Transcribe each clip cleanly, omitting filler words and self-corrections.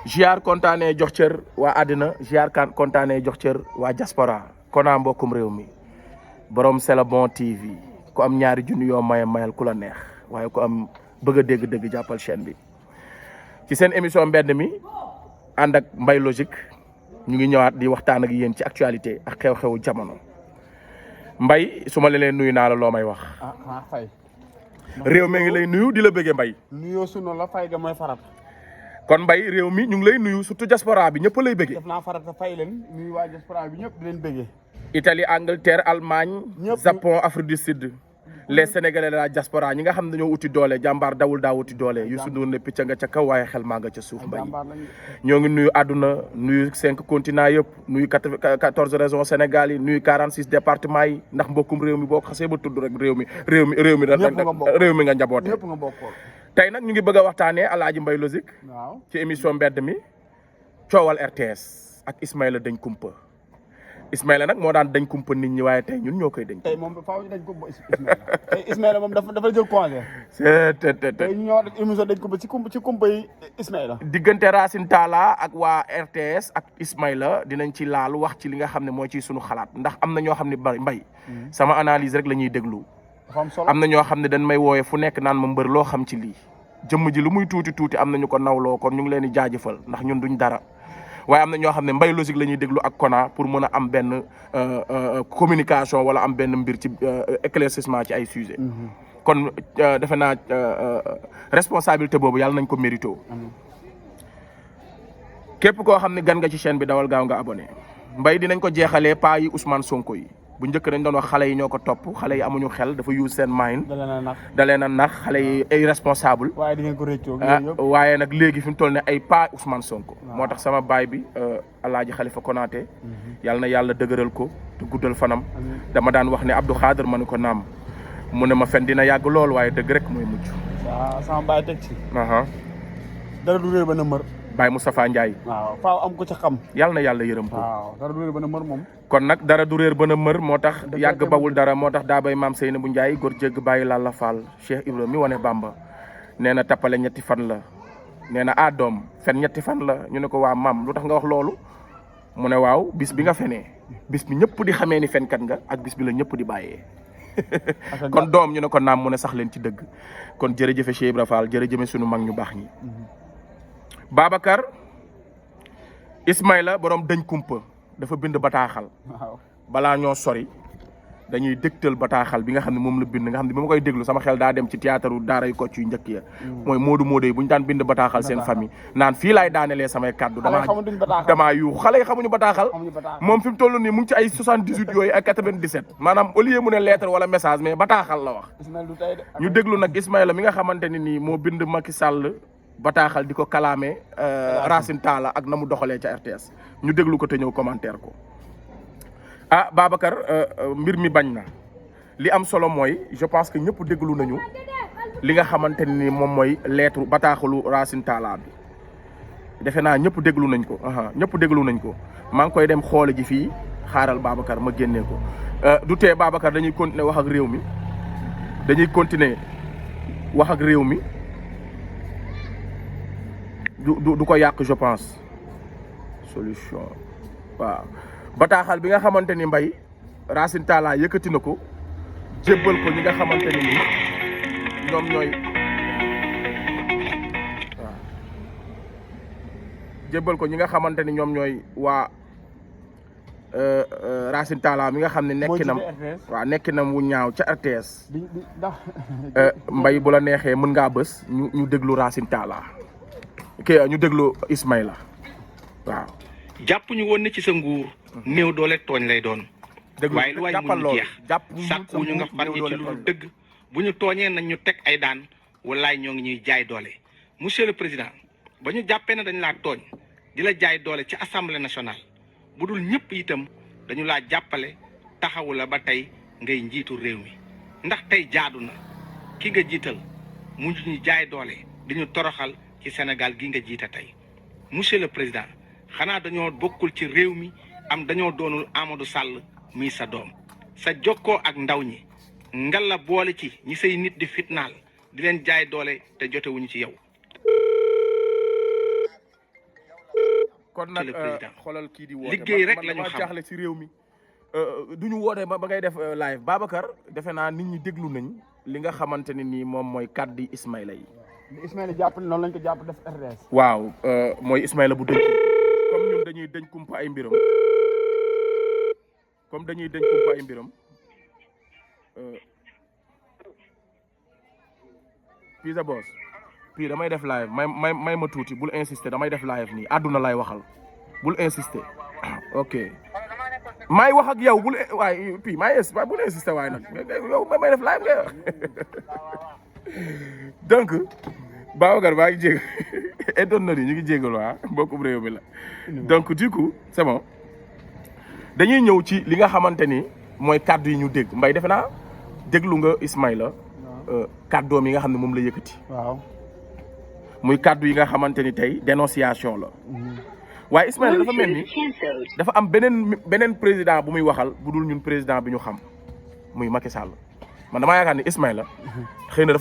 ziar kontaanee jox cër waa àddina ziar kontaanee jox cër waa diaspora Kona mbokkum réew mi borom c'est le bon TV ku am ñaari junni yoo mayal ku la neex waaye ku am bëgg a dégg jàppal chaîne bi ci seen émission mbedd mi ànd ak Mbaye Logique ñu ngi ñëwaat di waxtaan ak yéen ci actualité ak xew-xewu jamono Mbaye su ma leen nuyu naa la loo may wax. fay. réew mi ngi lay nuyu di la bëggee Mbaye. nuyoo sunu la fay ga mooy farat. kon Mbaye réew mi ñu ngi lay nuyu surtout diaspora bi ñëpp lay bëggee. def naa farata fay leen nuyu waa diaspora bi ñëpp di leen bëggee. Italie Angleterre Allemagne. Japon Afrique du Sud. les Sénégalais de la diaspora ñi nga xam ne dañoo uti doole jàmbaar dawul daa uti doole Youssou Ndour ne picc nga ca kaw waaye xel maa nga ca suuf Mbaye. ñoo ngi nuyu àdduna nuyu 5 continents yëpp nuyu 14 régions Sénégal yi nuyu 46 départements yi ndax mbokkum réew mi boo xasee ba tudd rek réew mi nga njaboote. ñëpp nga bokkool. tey nag ñu ngi bëgg a waxtaanee Alaaji Mbaye Logique. waaw ci émission mbedd mi coowal RTS ak Ismaïla dañ kumpa Ismaïla nag moo daan dañ kumpa nit ñi waaye tey ñun ñoo koy dañ. tey moom faaw ñu dañ kumpa Ismaïla tey Ismaïla moom dafa jël congé. tey ñu ñëwaat émission dañ kumpa ci kumpa yi Ismaïla. diggante Racine Talla ak waa RTS ak Ismaïla dinañ ci laal wax ci li nga xam ne mooy ci sunu xalaat ndax am na ñoo xam ne Mbaye sama analyse rek la ñuy déglu. am na ñoo xam ne dañ may wooye fu nekk naan ma mbër loo xam ci lii jëmm ji lu muy tuuti am na ñu ko nawloo kon ñu ngi leen di jaajëfal ndax ñun duñ dara waaye am na ñoo xam ne Mbaye Logique la ñuy déglu ak Kona pour mën a am benn communication wala am benn mbir ci éclaircissement ci ay sujet kon defe naa responsabilité boobu yàlla nañ ko mérito képp koo xam ne gan nga ci chaîne bi dawal gaaw nga abonné Mbaye dinañ ko jeexalee paa yi Ousmane Sonko yi bu njëkk dañ doon wax xale yi ñoo ko topp xale yi amuñu xel dafa use seen mind da leen a nax xale yi irresponsable waaye di ngeen ko réccoo waaye nag léegi fi mu toll ne ay pas Ousmane Sonko moo tax sama baay bi Alaaji Khalifa Konaté yàlla na yàlla dëgëral ko te guddal fanam dama daan wax ne Abdou Khader ma ne ko naam mu ne ma fen dina yàgg lool waaye dëgg rek mooy mujj sama baay teg ci dara du réer ba na mër Baye Moustapha Ndiaye waaw faaw am ko ca xam yàlla na yàlla yërëm ko waaw dara du réer ba na mër moom kon nag dara du réer ba na mër moo tax yàgg bawul dara moo tax daa bay maam Seynabou Ndiaye góor jégg bàyyi Lalla Fall Cheikh Ibrahima mi wane Bamba nee na tappale ñetti fan la nee na doom fen ñetti fan la ñu ne ko waa maam lu tax nga wax loolu mu ne waaw bis bi nga fenee bis bi ñëpp di xamee ni fenkat nga ak bis bi la ñëpp di bàyyee kon doom ñu ne ko naam mu ne sax leen ci dëgg kon jërëjëfe Cheikh Ibrahima Fall jërëjëfe sunu mag ñu baax ñi Babacar Ismaïla borom dañ kumpa dafa bind bataaxal balaa ñoo sori dañuy dégtal bataaxal bi nga xam ne moom la bind nga xam ne bi ma koy déglu sama xel daa dem ci théâtre daara yu Kocc yu njëkk ya mooy moodu yi bu ñu daan bind bataaxal seen famille naan fii laay daanelee samay kàddu damaa yuuxu xale yi xamuñu bataaxal moom fi mu toll nii mu ngi ci ay 78 yooyu ay 97 maanaam au lieu mu ne lettre wala message mais bataaxal la wax ñu déglu nag Ismaïla mi nga xamante ne nii moo bind Macky Sall bataaxal di ko kalaame Racine Talla ak na mu doxalee ca RTS ñu déglu ko te ñëw commentaire ko Babacar mbir mi bañ na li am solo mooy je pense que ñëpp déglu nañu li nga xamante ni moom mooy lettre bataaxalu Racine Talla bi defe naa ñëpp déglu nañ ko ñëpp déglu nañ ko maa ngi koy dem xoole ji fii xaaral Babacar ma génnee ko du tee Babacar dañuy continuer wax ak réew mi du ko yàq je pense solution waaw bataaxal bi nga xamante ni Mbaye Racine Talla yëkkati na ko jébbal ko ñi nga xamante ni nii ñoom ñooy waaw jébbal ko ñi nga xamante ni ñoom ñooy waa Racine Talla mi nga xam ne nekkinam wu ñaaw ca RTS Mbaye bu la neexee mën ngaa bës ñu déglu Racine Talla ñu déglu Ismaïla waaw jàpp ñu woon ne ci sa nguur néew doole tooñ lay doon waaye lu waay mu jeex sàkku ñu nga far ñi ci lu dëgg bu ñu tooñee nañ ñu teg ay daan walaay ñoo ngi ñuy jaay doole monsieur le président ba ñu jàppee ne dañ laa tooñ di la jaay doole ci assemblée nationale bu dul ñëpp itam dañu laa jàppale taxawu la ba tey ngay njiitu réew mi ndax tey jaadu na ki nga jiital mu ñu jaay doole di ñu toroxal ci Sénégal gi nga jiite tey monsieur le président xanaa dañoo bokkul ci réew mi am dañoo doonul Amadou Sall mii sa doom sa jokkoo ak ndaw ñi ngal la boole ci ñi say nit di fitnaal di leen jaay doole te jotewuñu ci yow c'est le président xoolal kii di woote liggéey rek la ñu man xam jaaxle si réew mi du ñu woote ba ngay def live Babacar defe naa nit ñi déglu nañ li nga xamante ne nii moom mooy kàddu Ismaïla yi. Ismaïla jàpp noonu lañ ko jàpp def RTS. waaw mooy Ismaïla bu dëñ comme ñun dañuy dëñ kumpa ay mbiram Pisa Boss puis damay def live may ma tuuti bul insister damay def live nii àdduna lay waxal bul insister ok maay wax ak yow bul waaye puis bul insister waaye nag yow may def live nga donc Babacar baa ngi jég internet yi ñu ngi jégalu mbokkum réew mi la donc du coup c'est bon dañuy ñëw ci li nga xamante ni mooy kàddu yi ñu dégg Mbaye defe naa déglu nga Ismaïla kàddoom yi nga xam ne moom la yëkkati. waaw muy kàddu yi nga xamante ni tey dénonciation la. waaye Ismaïla dafa mel ni dafa am beneen président bu muy waxal bu dul ñun président bi ñu xam muy Macky Sall man damaa yaakaar ni Ismaïla xëy na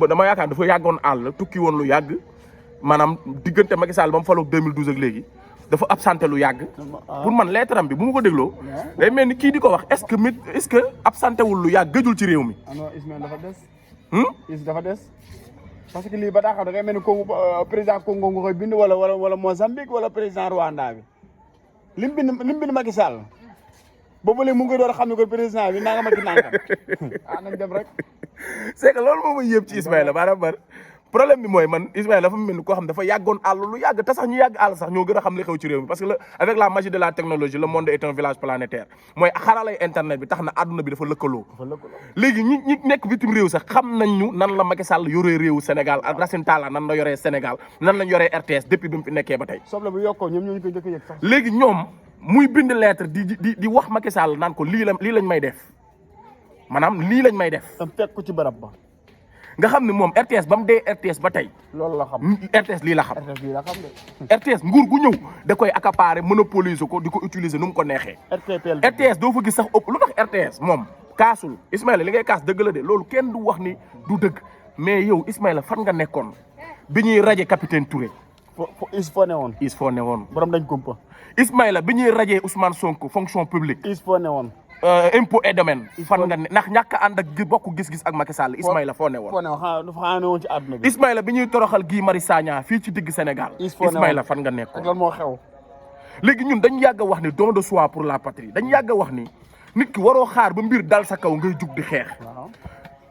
dama yaakaar dafa yàggoon àll tukki woon lu yàgg maanaam diggante Macky Sall ba mu faloo 2012 ak léegi dafa absenté lu yàgg. pour man lettre am bi bu ma ko dégloo. day mel ni kii di ko wax est-ce que absenté wul lu yàgg gëjul ci réew mi. ah non Ismaïla dafa des. dafa des parce que lii ba daa xam da ngay mel ni Congo président Congo nga koy bind wala Mozambique wala président Rwanda bi lim bind Macky Sall boobu léegi mu ngi door a xam ne ko président bi nangam ak nangam nañ dem rek. c'est que loolu moom mooy yëpp ci Ismaïla barabar problème bi mooy man Ismaïla dafa mel ni koo xam dafa yàggoon àll lu yàgg te sax ñu yàgg àll sax ñoo gën a xam li xew ci réew mi parce que avec la magie de la technologie le monde est un village planétaire mooy xaralay internet bi tax na àdduna bi dafa lëkkaloo. léegi ñi nekk bitim réew sax xam nañ ñu nan la Macky Sall yoree réewu Sénégal ak Racine Talla nan la yoree Sénégal nan lañ yoree RTS depuis bi mu fi nekkee ba tey. soble bu yokkoo ñoom ñoo ñu koy njëkk a yëg sax. léegi ñoom muy bind lettre di wax Macky Sall naan ko lii lañ may def maanaam lii lañ may def. tam fekk ko ci barab ba. nga xam ne moom RTS ba mu dee RTS ba tey. loolu la xam RTS lii la xam. RTS lii la xam de. RTS nguur gu ñëw da koy accaparer monopoliser ko di ko utiliser nu mu ko neexee. RTS doo fa gis sax ëpp lu tax RTS moom kaasul Ismaïla li ngay kaas dëgg la de loolu kenn du wax ni du dëgg mais yow Ismaïla fan nga nekkoon bi ñuy raje capitaine Touré. foo ne woon. foo ne woon. borom dañ kumpa. Ismaïla bi ñuy rajee Ousmane Sonko fonction publique. foo ne woon. impôt et domaine. fan nga ne ndax ñàkk a ànd ak bokk gis-gis ak Macky Sall Ismaïla foo ne woon. xanaa ne woon ci àdduna bi. Ismaïla bi ñuy toroxal Guy Marius Sagna fii ci digg Sénégal. Ismaïla fan nga nekkoon. ak lan moo xew. léegi ñun dañu yàgg a wax ni don de soi pour la patrie dañu yàgg a wax ni nit ki waroo xaar ba mbir dal sa kaw ngay jug di xeex.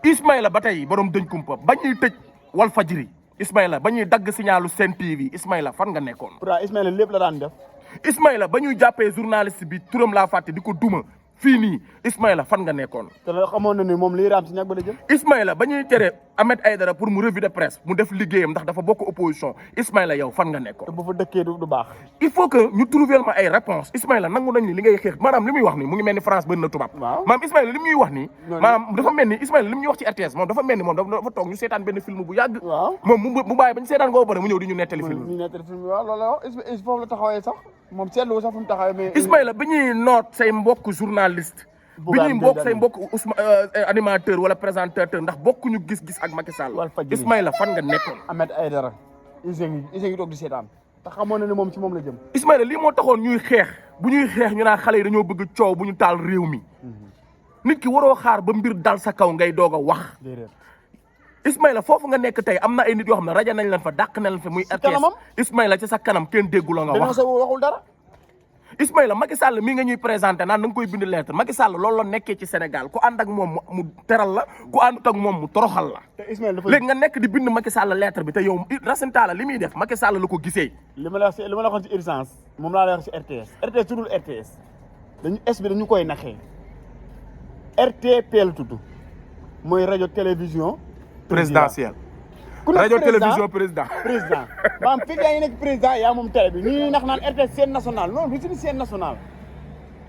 Ismaïla ba tey borom dëñ kumpa ba ñuy tëj Walfadjri Ismaïla ba ñuy dagg signalu Sen TV Ismaïla fan nga nekkoon. pourtant Ismaïla lépp la daan def. Ismaïla ba ñuy jàppee journaliste bi turam laa fàtte di ko duma fii nii Ismaïla fan nga nekkoon. te xamoon na ni moom liy raam si ñàkk ba la jëm. Ismaïla ba ñuy tere Ahmed Aïdara pour mu revue de presse mu def liggéeyam ndax dafa bokk opposition Ismaïla yow fan nga nekkoon. te bu fa dëkkee du baax. il faut que ñu trouver ma ay réponses Ismaïla nangu nañ ni li ngay xeex maanaam li muy wax ni mu ngi mel ni France bëri na tubaab. waaw maanaam Ismaïla li muy wax ni. maanaam dafa mel ni Ismaïla li muy wax ci RTS moom dafa mel ni moom dafa toog ñu seetaan benn film bu yàgg. waaw moom mu bàyyi ba ñu seetaan ko ba pare mu ñëw di ñu nettali film bi. waaw loolu la wax foofu la taxawee sax moom seetlu sax fu mu taxawee mais. Ismaïla bi ñuy noot say mbokk journaliste bi ñuy mbokk say mbokk animateur wala présentateur ndax bokkuñu gis-gis ak Macky Sall. Ismaïla fan nga nekkoon. Ahmed Aïdara Issa ngi toog di seetaan te xamoon na ne moom ci moom la jëm. Ismaïla lii moo taxoon ñuy xeex bu ñuy xeex ñu naan xale yi dañoo bëgg coow bu ñu taal réew mi nit ki waroo xaar ba mbir dal sa kaw ngay doog a wax. Ismaïla foofu nga nekk tey am na ay nit yoo xam ne rajo nañ leen fa dàq nañ leen fa muy RTS Ismaïla ci sa kanam kenn déggu la nga wax. waxul dara. Ismaïla Macky Sall mi nga ñuy présenté naan da nga koy bind lettre Macky Sall loolu la nekkee ci Sénégal ku ànd ak moom mu teral la ku àndut ak moom mu toroxal la. léegi nga nekk di bind Macky Sall lettre bi te yow Racine Talla li muy def Macky Sall la ko gisee. li ma la waxoon ci urgence moom laa la wax ci RTS RTS tuddul RTS dañu S bi dañu koy naxee RTP la tudd mooy rajo télévision présidentielle. rajo télévision président maanaam fii yaa ngi nekk président yaa moom télé bi ñuy nax naan RTS chaîne nationale non du suñu chaîne nationale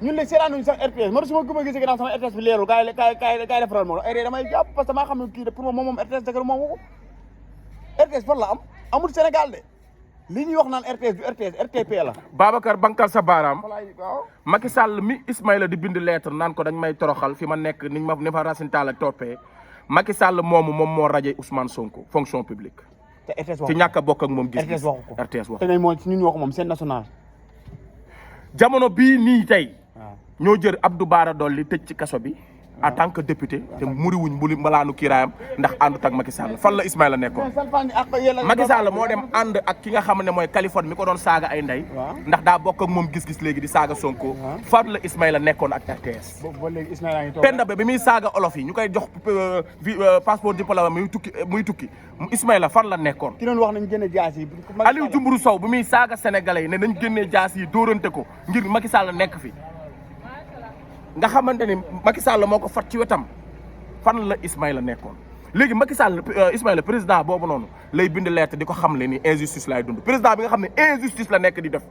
ñun la seetaanuñu sax RTS man su ma gëm a gisee gannaaw sama RTS bi leerul kaay defaral ma ay damay jàpp parce que maa xam ne kii de pour moom RTS dëgg moomu ko RTS fan la am amul Sénégal de li ñuy wax naan RTS du RTS RTP la. Babacar bankal sa baaraam Macky Sall mi Ismaïla di bind lettre naan ko dañ may toroxal fi ma nekk ni fa Racine Talla toppee Macky Sall moom moo raje Ousmane Sonko fonction publique. te RTS wax ci ñàkk a bokk ak moom gis-gis. RTS waxu ko RTS wax te nañ moom ci ñun waxu moom seen national jamono bii nii tey waaw ñoo jël Abdou Bara Dolly tëj ci kaso bi en tant que député te muriwuñ mbuli mbalaanu kiiraayam ndax àndut ak Macky Sall fan la Ismaïla nekkoon Macky Sall moo dem ànd ak ki nga xam ne mooy Californie mi ko doon saaga ay ndey ndax daa bokk ak moom gis-gis léegi di saaga Sonko fan la Ismaïla nekkoon ak RTS Penda Ba bi muy saaga olof yi ñu koy jox passeport diplôme muy tukki Ismaïla fan la nekkoon ki doon wax nañ génne jaas yi Aliou Dembourou Sow bi muy saaga sénégalais yi ne nañ génnee jaas yi dóorante ko ngir Macky Sall nekk fi nga xamante ni Macky Sall moo ko fat ci wetam fan la Ismaïla nekkoon léegi Macky Sall Ismaïla président boobu noonu lay bind lettre di ko xam le ni injustice lay dund président bi nga xam ne injustice la nekk di def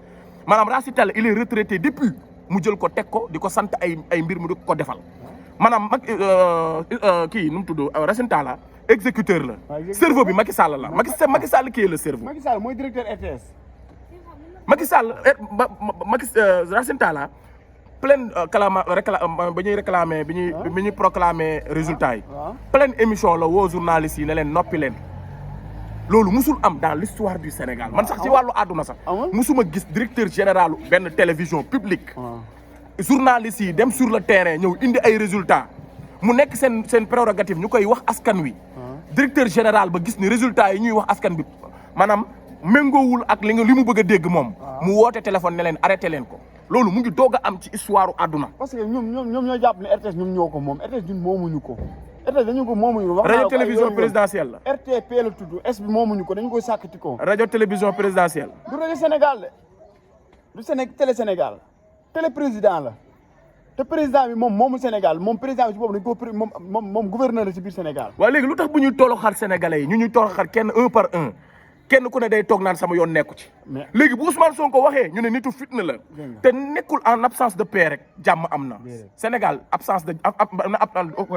maanaam Racine Talla il est retraité depuis mu jël ko teg ko di ko sant ay mbir mu di ko defal maanaam kii nu mu tudd Racine Talla exécuteur la cerveau bi Macky Sall la Macky Sall kii le cerveau Macky Sall mooy directeur RTS Macky Sall Racine Talla pleine ba ñuy réclamer bi ñuy proclamer résultat yi pleine émission la woo journalistes yi ne leen noppi leen loolu musul am dans l'histoire du Sénégal man sax ci wàllu àdduna sax musuma gis directeur général benn télévision publique journalistes yi dem sur le terrain ñëw indi ay résultats mu nekk seen prérogative ñu koy wax askan wi directeur général ba gis ni résultats yi ñuy wax askan bi maanaam méngoowul ak li mu bëgg a dégg moom mu woote téléphone ne leen arrêté leen ko loolu mu ngi doog a am ci histoire àdduna parce que ñoom ñoo jàpp ne RTS ñoom ñoo ko moom RTS ñun moomuñu ko RTS dañu ko moomuñu ko rajo télévision présidentielle la RTP la tudd S bi moomuñu ko dañu koy sàkkati ko rajo télévision présidentielle du rajo Sénégal de du télé Sénégal télé président la te président bi moom moomu Sénégal moom président bi ci boobu dañ ko moom gouverneur la ci biir Sénégal waaw léegi lu tax bu ñuy toroxal sénégalais yi ñu ñuy toroxal kenn un par un kenn ku ne day toog naan sama yoon nekku ci léegi bu Ousmane Sonko waxee ñu ne nitu fitna la te nekkul en absence de paix rek jàmm am na Sénégal absence de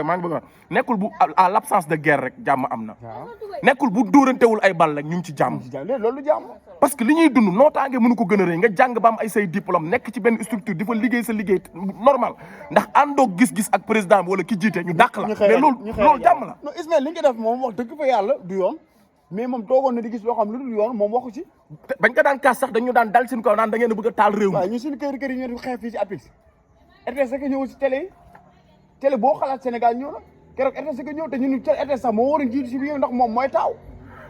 maa ngi bëgg a nekkul bu à l'absence de guerre rek jàmm am na nekkul bu dóorantewul ay bal rek ñu ngi ci jàmm loolu jàmm parce que li ñuy dund nootaange mënu ko gën a rëy nga jàng ba am ay say diplôme nekk ci benn structure di fa liggéey sa liggéey normal ndax àndoo gis-gis ak président bi wala ki jiite ñu dàq la mais loolu jàmm la non Ismaël li nga def moom wax dëgg fa yàlla du yoon mais moom toogoon na di gis loo xam lu dul yoon moom waxu ci bañ ko daan kaas sax dañu daan dal suñu kaw naan da ngeen a bëgg a taal réew mi waaw ñu suñu kër yi ñu xeex fii ci APIX RTS rek ñëw ci télé yi télé boo xalaat Sénégal ñëw na keroog RTS rek ñëw te ñun RTS sax moo war a jiitu si biir ndax moom mooy taaw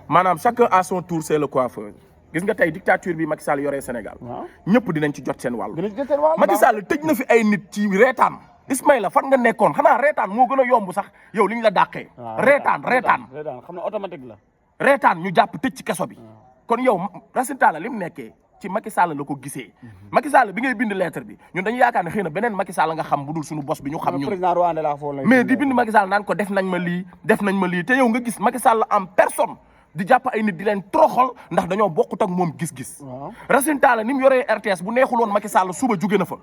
maanaam chacun à son tour c'est le coiffeur gis nga tey dictature bi Macky Sall yoree Sénégal ñëpp dinañ ci jot seen wàll Macky Sall tëj na fi ay nit ci reetaan Ismaïla fan nga nekkoon xanaa reetaan moo gën a yomb sax yow li ñu la dàqee reetaan xam ne automatique la reetaan ñu jàpp tëj ci kaso bi kon yow Racine Talla li mu nekkee ci Macky Sall la ko gisee Macky Sall bi ngay bind lettre bi ñun dañu yaakaar ne xëy na beneen Macky Sall nga xam bu dul suñu bos bi ñu xam ñun mais di bind Macky Sall naan ko def nañ ma lii te yow nga gis Macky Sall en personne di jàpp ay nit di leen toroxal ndax dañoo bokkut ak moom gis-gis Racine Talla ni mu yoree RTS bu neexul woon Macky Sall suba jóge na fa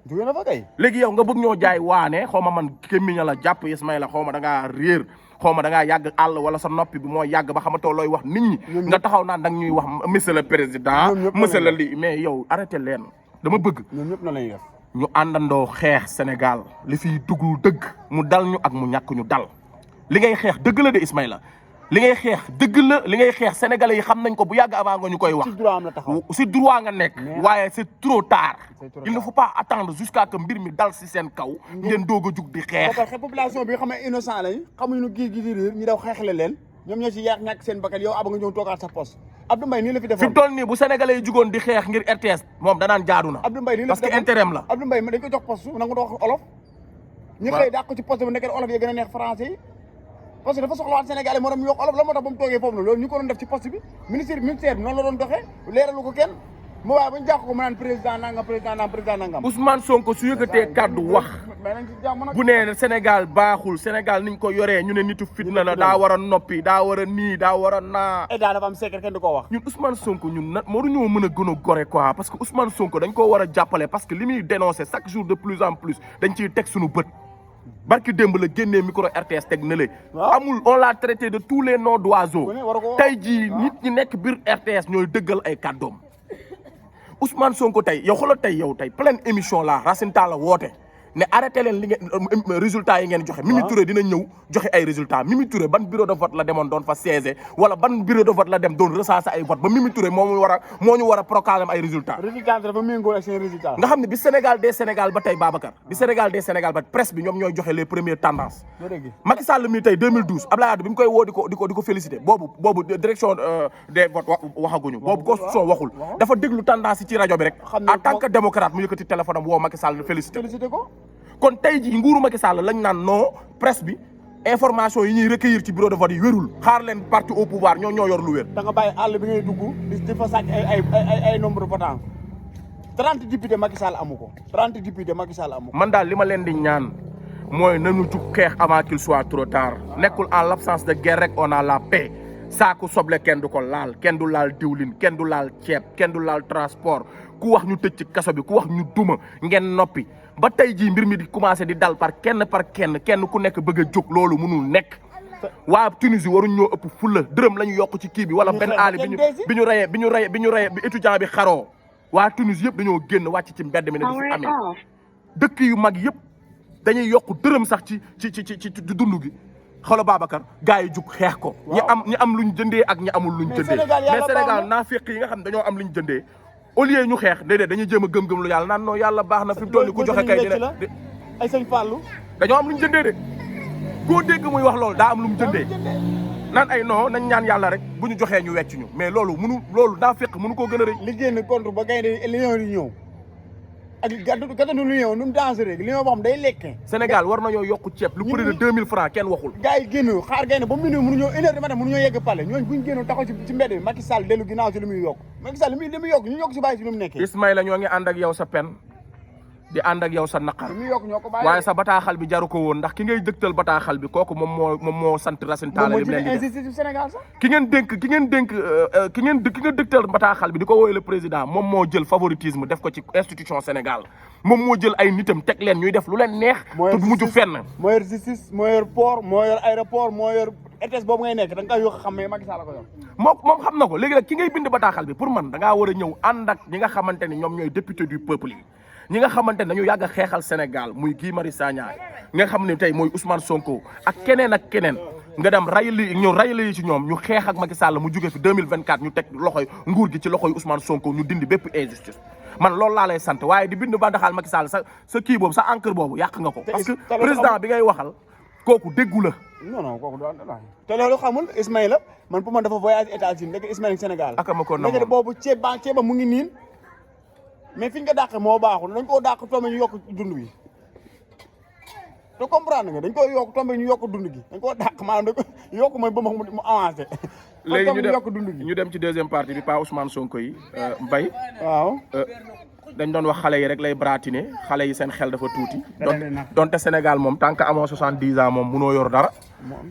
kay léegi yow nga bëgg ñoo jaay waane xaw ma man kémmiña la jàpp Ismaïla xaw ma da ngaa réer xaw ma da ngaa yàgg àll wala sa noppi bi moo yàgg ba xamatoo looy wax nit ñi nga taxaw naan da nga ñuy wax monsieur le président monsieur le lii mais yow arrêté leen dama bëgg ñoom ñëpp na lañuy def ñu àndandoo xeex Sénégal li fiy dugg dëgg mu dal ñu ak mu ñàkk ñu dal li ngay xeex dëgg la de Ismaïla li ngay xeex dëgg la li ngay xeex sénégalais yi xam nañ ko bu yàgg avant nga ñu koy wax si droit nga nekk waaye c'est trop tard il ne faut pas attendre jusqu'à que mbir mi dal si seen kaw ngeen doog a jug di xeex population bi xam ne innocent lañ xamuñu gi réer ñu daw xeexle leen ñoom ñoo ci yàq ñàkk seen bakkan yow aba nga ñëw toogaat sa poste Abdou Mbaye nii la fi defoon fi mu toll nii bu sénégalais yi jugoon di xeex ngir RTS moom danaan jaadu na Abdou Mbaye nii la parce que intérêt la Abdou Mbaye dañ ko jox poste nangu wax olof ñu xëy dàq ko ci poste bu nekkee olof yi gën a neex français yi parce que dafa soxlawaat Sénégalais moo tax mu yokk olof la moo tax ba mu toogee foofu na loolu ñu ko doon def ci poste bi ministère bi noonu la doon doxee leeralu ko kenn mu waaye ba ñu jàq ko mu naan président nangam Ousmane Sonko su yëkkatee kàddu wax bu nee Sénégal baaxul Sénégal niñ ko yoree ñu ne nitu fitna la daa war a noppi daa war a nii daa war a naa état dafa am secret kenn du ko wax ñun Ousmane Sonko ñun nag moo dañoo mën a gën a gore quoi parce que Ousmane Sonko dañ koo war a jàppale parce que li muy dénoncer chaque jour de plus en plus dañ ciy teg suñu bët barki démb la génnee micro RTS teg na le amul on l'a traité de tous les noms d'oiseaux tey jii nit ñi nekk biir RTS ñooy dëggal ay kàddoom Ousmane Sonko tey yow xoolal tey yow tey pleine émission la Racine Talla woote ne arrêté leen li ngeen résultats yi ngeen joxe. Mimi Touré dina ñëw joxe ay résultats Mimi Touré ban bureau de vote la demoon doon fa siéger wala ban bureau de vote la dem doon recenser ay vote ba Mimi Touré moo ñu war a proclamer ay résultats. résultats dafa méngoo ak seen résultats. nga xam ne bi Sénégal des Sénégal ba tey Babacar bi Sénégal des Sénégal ba presse bi ñoom ñooy joxe les premières tendances. Macky Sall mi tey 2012 Abdoulaye Wade bi mu koy woo di ko féliciter boobu direction des votes waxaguñu boobu constitution waxul dafa déglu tendance yi ci rajo bi rek en tant que démocrate mu yëkkati téléphone am woo Macky Sall féliciter ko. kon tey jii nguuru Macky Sall lañ naan non presse bi information yi ñuy recueillir ci bureau de vote yi wérul xaar leen parti au pouvoir ñoo yor lu wér. da nga bàyyi àll bi ngay dugg di fa sàcc ay nombre de votants 30 députés Macky Sall amu ko 30 députés Macky Sall amu ko. man daal li ma leen di ñaan mooy nañu jug xeex avant qu'il soit trop tard nekkul en l'absence de guerre rek on a la paix saaku soble kenn du ko laal kenn du laal diwlin kenn du laal ceeb kenn du laal transport ku wax ñu tëj ci kaso bi ku wax ñu duma ngeen noppi. ba tey jii mbir mi di commencé di dal par kenn ku nekk bëgg a jóg loolu mënul nekk waa Tunisie waruñ ñoo ëpp fulla dërëm la ñu yokk ci kii bi wala benn aali bi ñu reyee bi étudiant bi xaroo waa Tunisie yëpp dañoo génn wàcc ci mbedd mi ne di fi amee dëkk yu mag yëpp dañuy yokk dërëm sax ci dund gi xoolal Babacar gars yi jug xeex ko ñi am luñ jëndee ak ñi amul luñ jëndee mais Sénégal naafeq yi nga xam ne dañoo am luñ jëndee au lieu ñu xeex déedéet dañuy jéem a gëm-gëm lu yàlla naan non yàlla baax na fi mu toll nii ku joxe kay dina ay sëñ Fallou dañoo am lu ñu jëndee de koo dégg muy wax loolu daa am lu mu jëndee naan ay non nañ ñaan yàlla rek bu ñu joxee ñu wecc ñu mais loolu loolu daa fekk mënu koo gën a rëy. li génn contre ba gaynde lion yi ñëw ak gàttanu lion nu mu dangereux lion boo xam day lekkee. Sénégal war nañoo yokk ceeb lu près de 2000 francs kenn waxul. gars yi génn xaar gaynde ba minuit mënuñoo une heure du matin mënuñoo yegg palais ñooñu buñ génnoon taxaw ci mbedd bi Macky Sall dellu ginnaaw ci li muy yokk Macky Sall li muy yokk ñu yokk ci bàyyi ci lu mu nekkee. Ismaïla ñoo ngi ànd ak yow sa pen di ànd ak yow sa naqar waaye sa bataaxal bi jaru ko woon ndax ki ngay dëgtal bataaxal bi kooku moom moo sant Racine Talla li mu leen di def ki nga dëgtal bataaxal bi di ko woowee le président moom moo jël favoritisme def ko ci institution Sénégal moom moo jël ay nitam teg leen ñuy def lu leen neex te du mujj fenn moo yor justice moo yor port moo yor aéroport moo yor RTS boobu ngay nekk da nga koy yokk xam ne Macky Sall la ko yor moom xam na ko léegi nag ki ngay bind bataaxal bi pour man da ngaa war a ñëw ànd ak ñi nga xamante ni ñoom ñooy député du peuple yi ñi nga xamante ne dañu yàgg a xeexal Sénégal muy Guy Marius Sagna nga xam ne tey mooy Ousmane Sonko ak keneen nga dem rayli yi ci ñoom ñu xeex ak Macky Sall mu jóge fi 2024 ñu teg loxoy nguur gi ci loxoy Ousmane Sonko ñu dindi bépp injustice man loolu laa lay sant waaye di bind ba daxal Macky Sall sa kii boobu sa encre boobu yàq nga ko parce que président bi ngay waxal kooku déggu la non kooku doon te loolu xamul Ismaïla man pour man dafa voyage États-Unis nekk Ismaïla Sénégal ak ma ko nekk boobu ceeba mu ngi niin mais fi ñu ko dàqee moo baaxul dañ koo dàq tombe ñu yokk dund bi te comprendre nga dañ ko yokk tombe ñu yokk dund gi dañ koo dàq maanaam dañ ko yokk mooy ba mu avancé. léegi ñu dem ci deuxième partie bi Pa Ousmane Sonko yi Mbaye waaw dañ doon wax xale yi rek lay bratiner xale yi seen xel dafa tuuti donte Sénégal moom tant que amoo 70 ans moom munoo yor dara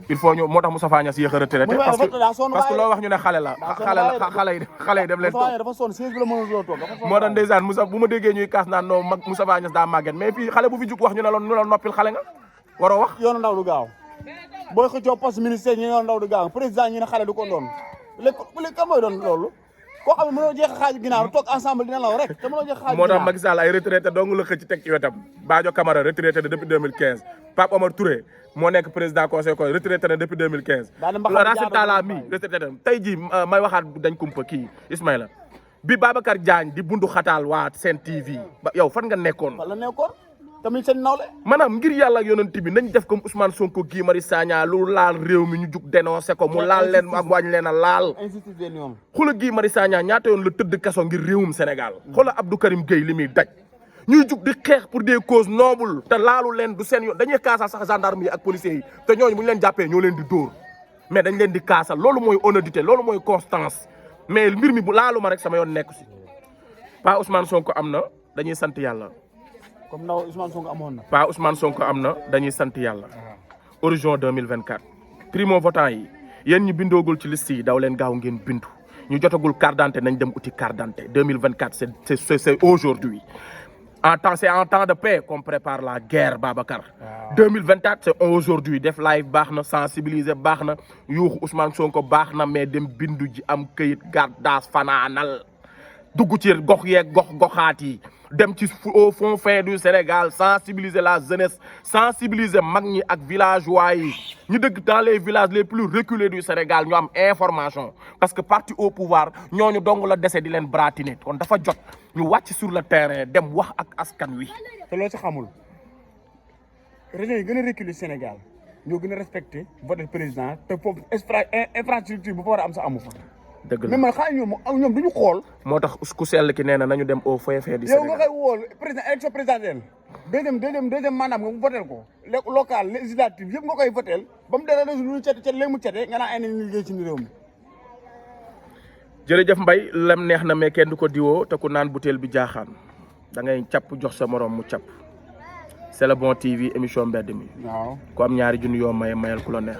il faut ñu moo tax Moustapha Niasse yéex a retraité parce que loo wax ñu ne xale yi dem leen toog moo tax ndeysaan Moussa bu ma déggee ñuy kaas naan non Moustapha Niasse daa màgget mais fii xale bu fi jug wax ñu ne la noppil xale nga waroo wax yoonu ndaw du gaaw booy xëccoo poste ministère ñi yoonu ndaw du gaaw président ñi ne xale du ko doon léegi kan mooy doon loolu koo xam ne mënoo jeex xaaju ginnaaw toog ensemble dina law rek te mënoo jeex xaaju moo tax Macky Sall ay retraité dong la xëcc teg ci wetam Badio Camara retraité na depuis 2015 Pape Omar Touré moo nekk président conseil ko retraité na depuis 2015 Racine Talla mi retraité na tey jii may waxaat dañ kumpa kii Ismaïla bi Babacar Diagne di bundu xataal waa Sen TV yow fan nga nekkoon tamit seen nawle maanaam ngir yàlla ak yonent bi nañ def comme Ousmane Sonko Guy Marius Sagna lu laal réew mi ñu jug dénoncé ko mu laal leen ak wàññi leen a laal xoola Guy Marius Sagna ñaata yoon la tëdd kaso ngir réewum Sénégal xoola Abdou Karim Gueye li muy daj ñuy jug di xeex pour des causes nobles te laalu leen du seen yoon dañuy kaasal sax gendarme yi ak policiers yi te ñooñu bu ñu leen jàppee ñoo leen di dóor mais dañ leen di kaasal loolu mooy honnêteté loolu mooy constance mais mbir mi bu laalu ma rek sama yoon nekku si Pa Ousmane Sonko am na dañuy sant yàlla comme ndaw Ousmane Sonko amoon na. Pa Ousmane Sonko am na dañuy sant yàlla. horizon 2024. primo votant yi yéen ñi bindoogul ci liste yi daw leen gaaw ngeen bindu ñu jotagul carte d'identité nañ dem uti carte d'identité 2024 c'est aujourd'hui c'est en temps de paix qu'on prépare la guerre Babacar. 2024 c'est aujourd'hui def live baax na sensibiliser baax na yuuxu Ousmane Sonko baax na mais dem bindu ji am këyit garde daas fanaanal dugg ci gox yeeg goxaat yi dem ci au fond fin du Sénégal sensibiliser la jeunesse sensibiliser mag ñi ak villageois yi ñu dëgg dans les villages les plus reculés du Sénégal ñu am information parce que parti au pouvoir ñooñu dong la dese di leen bratiner kon dafa jot ñu wàcc sur le terrain dem wax ak askan wi. te loo ci xamul régions yi gën a reculé Sénégal ñoo gën a respecté vote président te foofu infrastructure bu fa war a am sa amu fa. dëgg la mais man xaaral ñoom duñu xool. moo tax ku sell ki nee na nañu dem au fin du Sénégal. yow nga koy wool président élection présidentielle deuxième mandat nga mu votel ko local législative yëpp nga koy votel ba mu dara lu cete léegi mu cete nga naan ay nañu liggéey ci réew mi. jërëjëf Mbaye lem neex na mais kenn du ko diwoo te ku naan butéel bi jaaxaan da ngay capp jox sa morom mu capp c'est le bon TV émission mbedd mi. waaw ku am ñaari junni yoo mayal ku la neex.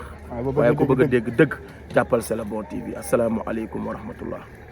waaye ku bëgg a dégg dëgg jàppal c'est le bon TV asalaamaaleykum wa rahmatullah.